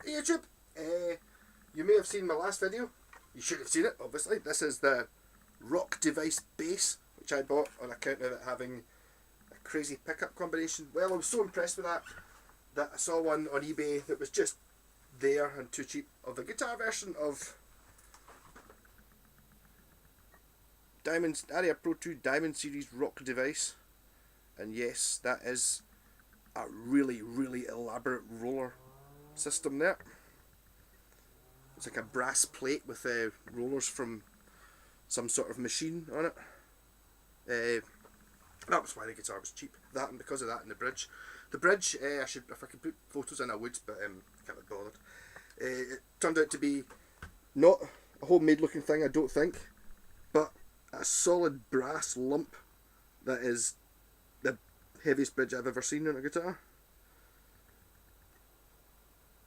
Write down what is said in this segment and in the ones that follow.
Hey YouTube, you may have seen my last video. You should have seen it, obviously. This is the Rock Device bass, which I bought on account of it having a crazy pickup combination. Well, I was so impressed with that I saw one on eBay that was just there and too cheap, of the guitar version of Aria Pro 2 Diamond Series Rock Device. And yes, that is a really, really elaborate roller system there. It's like a brass plate with rollers from some sort of machine on it. That was why the guitar was cheap. That, and because of that, and the bridge. The bridge, I should, if I could put photos in, I would, but can't be bothered. It turned out to be not a homemade looking thing, I don't think, but a solid brass lump that is the heaviest bridge I've ever seen on a guitar.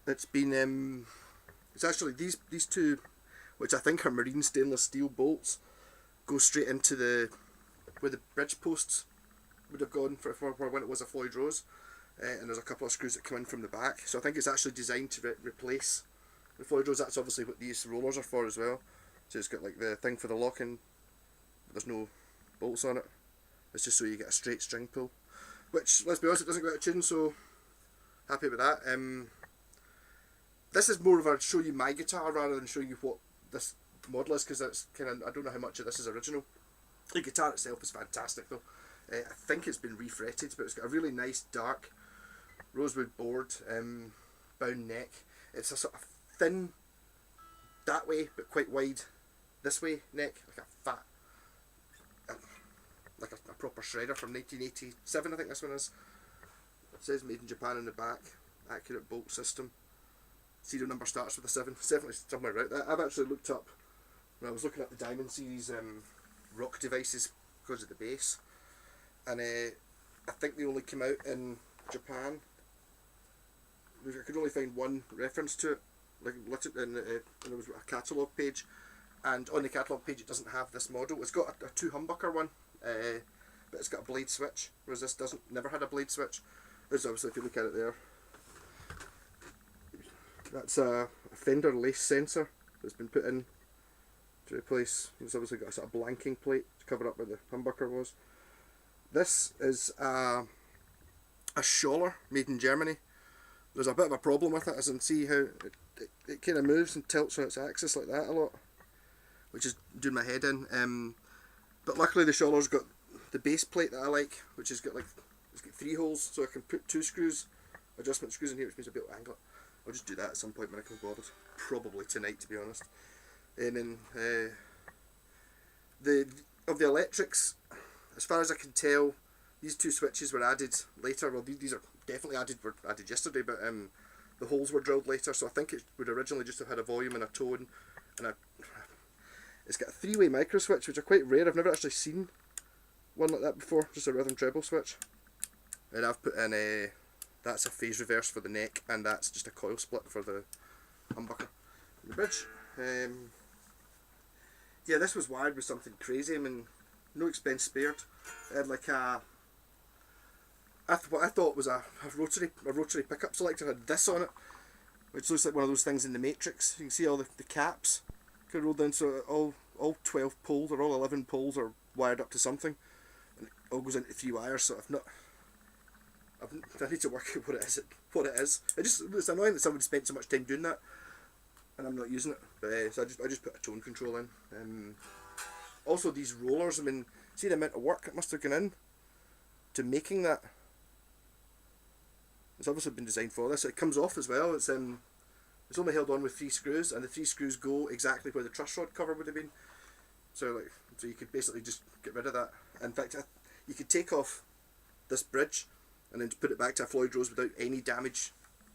It's been, it's actually these two, which I think are marine stainless steel bolts, go straight into where the bridge posts would have gone for when it was a Floyd Rose, and there's a couple of screws that come in from the back. So I think it's actually designed to replace the Floyd Rose. That's obviously what these rollers are for as well. So it's got like the thing for the locking, but there's no bolts on it. It's just so you get a straight string pull, which, let's be honest, it doesn't go out of tune, so happy with that. This is more of a show you my guitar rather than show you what this model is, because it's kind of, I don't know how much of this is original. The guitar itself is fantastic though. I think it's been refretted, but it's got a really nice dark rosewood board, bound neck. It's a sort of thin that way but quite wide this way neck, like a fat, like a proper shredder from 1987 I think this one is. It says made in Japan on the back, accurate bolt system. Serial number starts with a 7, definitely somewhere right there. I've actually looked up, when I was looking at the Diamond Series rock devices because of the bass, and I think they only came out in Japan. I could only find one reference to it, like looked at in there was a catalogue page, and on the catalogue page it doesn't have this model. It's got a 2 humbucker one, but it's got a blade switch, whereas this never had a blade switch. There's obviously, if you look at it there, that's a fender lace sensor that's been put in to replace. It's obviously got a sort of blanking plate to cover up where the humbucker was. This is a Scholler made in Germany. There's a bit of a problem with it, as you can see how it kind of moves and tilts on its axis like that a lot, which is doing my head in. But luckily the Scholler's got the base plate that I like, which has got it's got 3 holes, so I can put 2 adjustment screws in here, which means I'll be able to angle it. I'll just do that at some point when I can bothered. Probably tonight, to be honest. And then of the electrics, as far as I can tell, these 2 switches were added later. Well, these are definitely were added yesterday, but the holes were drilled later. So I think it would originally just have had a volume and a tone, and it's got a 3-way micro switch, which are quite rare. I've never actually seen one like that before. Just a rhythm treble switch, and I've put in that's a phase reverse for the neck, and that's just a coil split for the humbucker and the bridge. Yeah, this was wired with something crazy. I mean, no expense spared. It had like what I thought was a rotary pickup selector. Had this on it, which looks like one of those things in the Matrix. You can see all the caps kind of rolled down, so all 12 poles or all 11 poles are wired up to something, and it all goes into 3 wires. So I need to work out what it is. It's annoying that someone spent so much time doing that, and I'm not using it. But so I just put a tone control in. Also, these rollers. I mean, see the amount of work it must have gone in to making that. It's obviously been designed for this. It comes off as well. It's only held on with 3 screws, and the 3 screws go exactly where the truss rod cover would have been. So you could basically just get rid of that. In fact, you could take off this bridge and then put it back to a Floyd Rose without any damage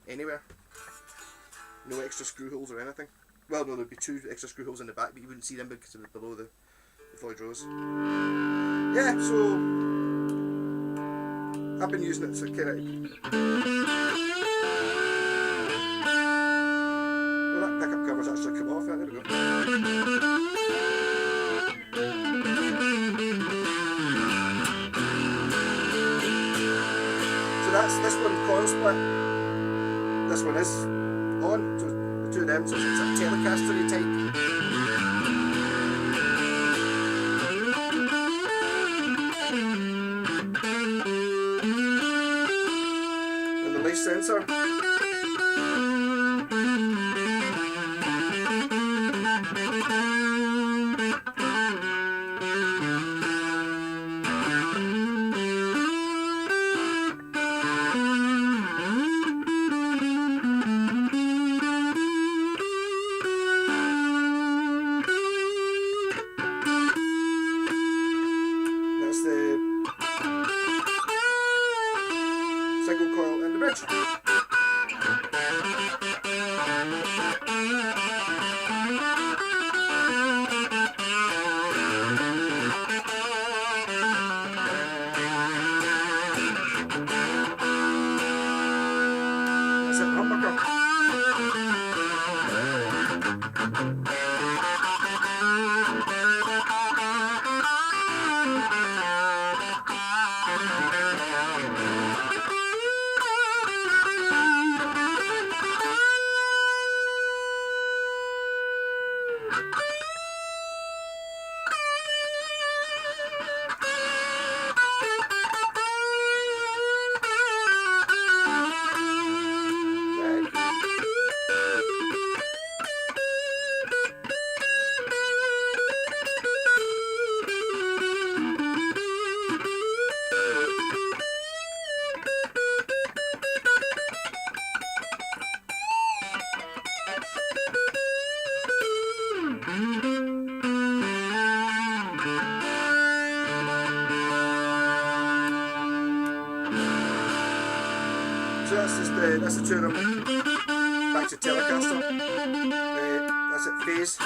anywhere. No extra screw holes or anything. Well, no, there'd be 2 extra screw holes in the back, but you wouldn't see them because it was below the Floyd Rose. Yeah, so I've been using it to kind of. Well, that pickup cover's actually come off. There we go. So that's this one coil split. This one is on, so the two of them, so it's a Telecaster type. And the leaf sensor. That's the single coil and the bridge. That's it, humbucker. So that's the two of them. Back to Telecaster. That's it, phase.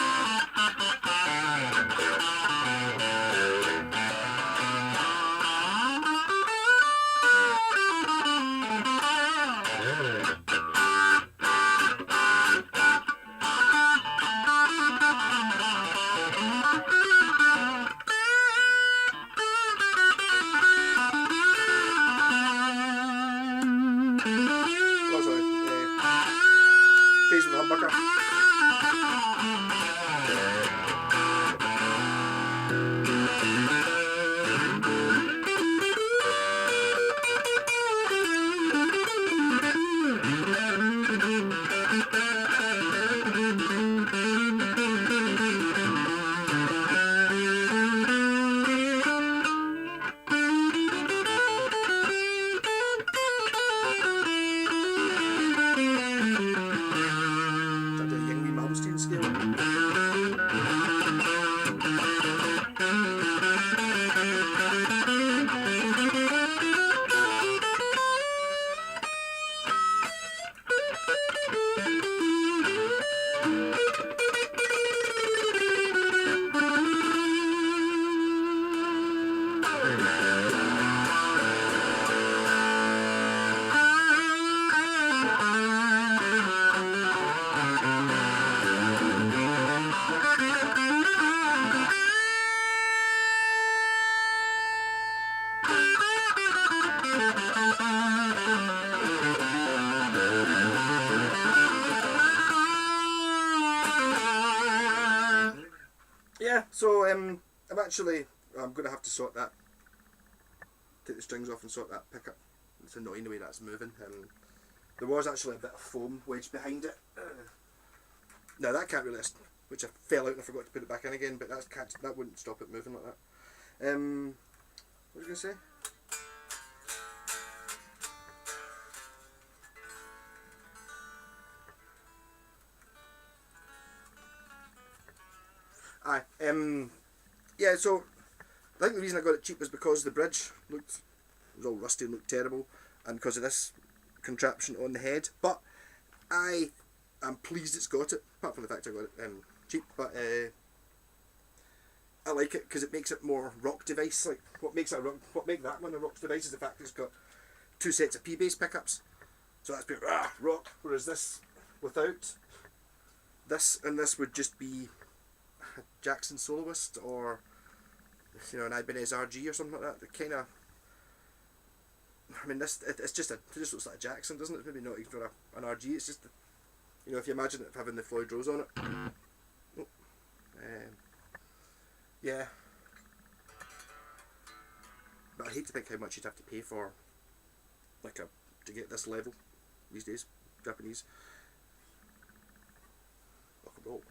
Phase with the humbucker. Yeah, so I'm going to have to sort that, take the strings off and sort that pickup. It's annoying the way that's moving. There was actually a bit of foam wedged behind it. Now that can't really, which I fell out and I forgot to put it back in again, but that wouldn't stop it moving like that. What was I going to say? Yeah, so I think the reason I got it cheap was because the bridge was all rusty and looked terrible, and because of this contraption on the head. But I am pleased it's got it, apart from the fact I got it cheap. But I like it because it makes it more rock device. Like what makes that one a rock device is the fact it's got two sets of P-bass pickups. So that's pure rock. Whereas this, without this, and this would just be a Jackson soloist or an Ibanez RG or something like that. The kind of, I mean, it just looks like a Jackson, doesn't it? Maybe not even for an RG. It's just You know, if you imagine it having the Floyd Rose on it. Oh, yeah. But I hate to think how much you'd have to pay for like to get this level these days. Japanese rock and roll.